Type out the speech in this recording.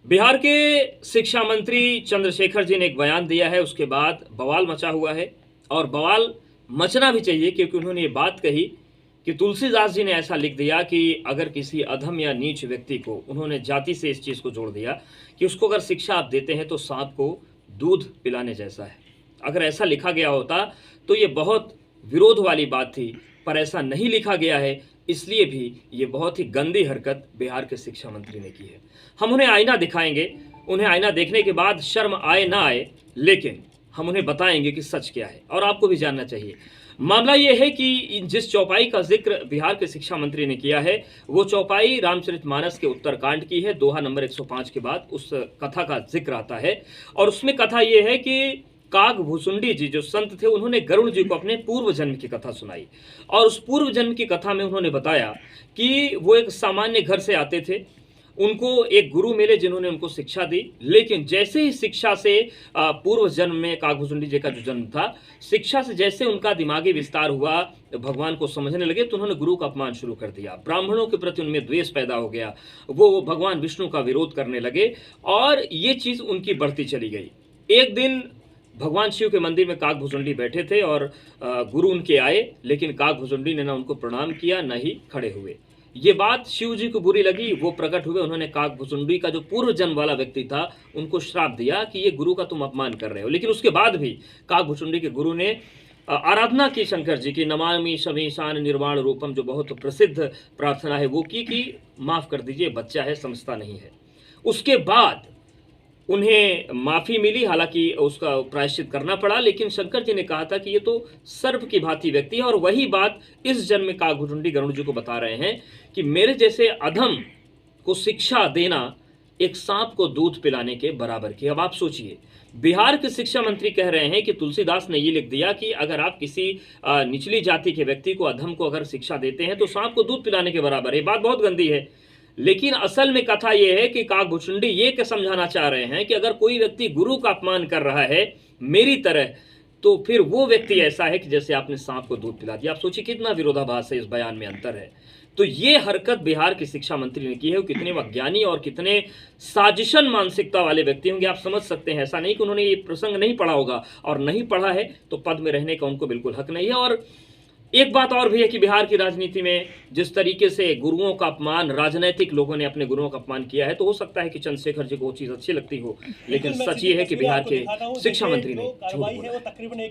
बिहार के शिक्षा मंत्री चंद्रशेखर जी ने एक बयान दिया है, उसके बाद बवाल मचा हुआ है और बवाल मचना भी चाहिए क्योंकि उन्होंने ये बात कही कि तुलसीदास जी ने ऐसा लिख दिया कि अगर किसी अधम या नीच व्यक्ति को, उन्होंने जाति से इस चीज़ को जोड़ दिया कि उसको अगर शिक्षा आप देते हैं तो सांप को दूध पिलाने जैसा है। अगर ऐसा लिखा गया होता तो ये बहुत विरोध वाली बात थी, पर ऐसा नहीं लिखा गया है, इसलिए भी ये बहुत ही गंदी हरकत बिहार के शिक्षा मंत्री ने की है। हम उन्हें आईना दिखाएंगे, उन्हें आईना देखने के बाद शर्म आए ना आए, लेकिन हम उन्हें बताएंगे कि सच क्या है और आपको भी जानना चाहिए। मामला ये है कि जिस चौपाई का जिक्र बिहार के शिक्षा मंत्री ने किया है, वो चौपाई रामचरितमानस के उत्तरकांड की है। दोहा नंबर 105 के बाद उस कथा का जिक्र आता है और उसमें कथा ये है कि काग भुसुंडी जी जो संत थे, उन्होंने गरुड़ जी को अपने पूर्व जन्म की कथा सुनाई और उस पूर्व जन्म की कथा में उन्होंने बताया कि वो एक सामान्य घर से आते थे, उनको एक गुरु मिले जिन्होंने उनको शिक्षा दी, लेकिन जैसे ही शिक्षा से पूर्व जन्म में काग भुसुंडी जी का जो जन्म था, शिक्षा से जैसे उनका दिमागी विस्तार हुआ, भगवान को समझने लगे, तो उन्होंने गुरु का अपमान शुरू कर दिया। ब्राह्मणों के प्रति उनमें द्वेष पैदा हो गया, वो भगवान विष्णु का विरोध करने लगे और ये चीज़ उनकी बढ़ती चली गई। एक दिन भगवान शिव के मंदिर में काग भुसुंडी बैठे थे और गुरु उनके आए, लेकिन काग भुसुंडी ने ना उनको प्रणाम किया, न ही खड़े हुए। ये बात शिव जी को बुरी लगी, वो प्रकट हुए, उन्होंने काग भुसुंडी का जो पूर्व जन्म वाला व्यक्ति था उनको श्राप दिया कि ये गुरु का तुम अपमान कर रहे हो। लेकिन उसके बाद भी काग भुसुंडी के गुरु ने आराधना की शंकर जी की, नमामि शमीशान निर्वाण रूपम, जो बहुत प्रसिद्ध प्रार्थना है वो की कि माफ कर दीजिए, बच्चा है, समझता नहीं है। उसके बाद उन्हें माफ़ी मिली, हालांकि उसका प्रायश्चित करना पड़ा, लेकिन शंकर जी ने कहा था कि ये तो सर्प की भांति व्यक्ति है और वही बात इस जन्म में काग भुसुंडी गरुड़ जी को बता रहे हैं कि मेरे जैसे अधम को शिक्षा देना एक सांप को दूध पिलाने के बराबर की। अब आप सोचिए, बिहार के शिक्षा मंत्री कह रहे हैं कि तुलसीदास ने ये लिख दिया कि अगर आप किसी निचली जाति के व्यक्ति को, अधम को अगर शिक्षा देते हैं तो सांप को दूध पिलाने के बराबर है। ये बात बहुत गंदी है, लेकिन असल में कथा यह है कि काग भुसुंडी ये क्या समझाना चाह रहे हैं कि अगर कोई व्यक्ति गुरु का अपमान कर रहा है मेरी तरह, तो फिर वो व्यक्ति ऐसा है कि जैसे आपने सांप को दूध पिला दिया। आप सोचिए कितना विरोधाभास है, इस बयान में अंतर है। तो ये हरकत बिहार के शिक्षा मंत्री ने की है। वो कितने अज्ञानी और कितने साजिशन मानसिकता वाले व्यक्ति होंगे, आप समझ सकते हैं। ऐसा नहीं कि उन्होंने ये प्रसंग नहीं पढ़ा होगा, और नहीं पढ़ा है तो पद में रहने का उनको बिल्कुल हक नहीं है। और एक बात और भी है कि बिहार की राजनीति में जिस तरीके से गुरुओं का अपमान, राजनीतिक लोगों ने अपने गुरुओं का अपमान किया है, तो हो सकता है कि चंद्रशेखर जी को वो चीज़ अच्छी लगती हो, लेकिन सच ये है कि बिहार के शिक्षा मंत्री ने झूठ बोला।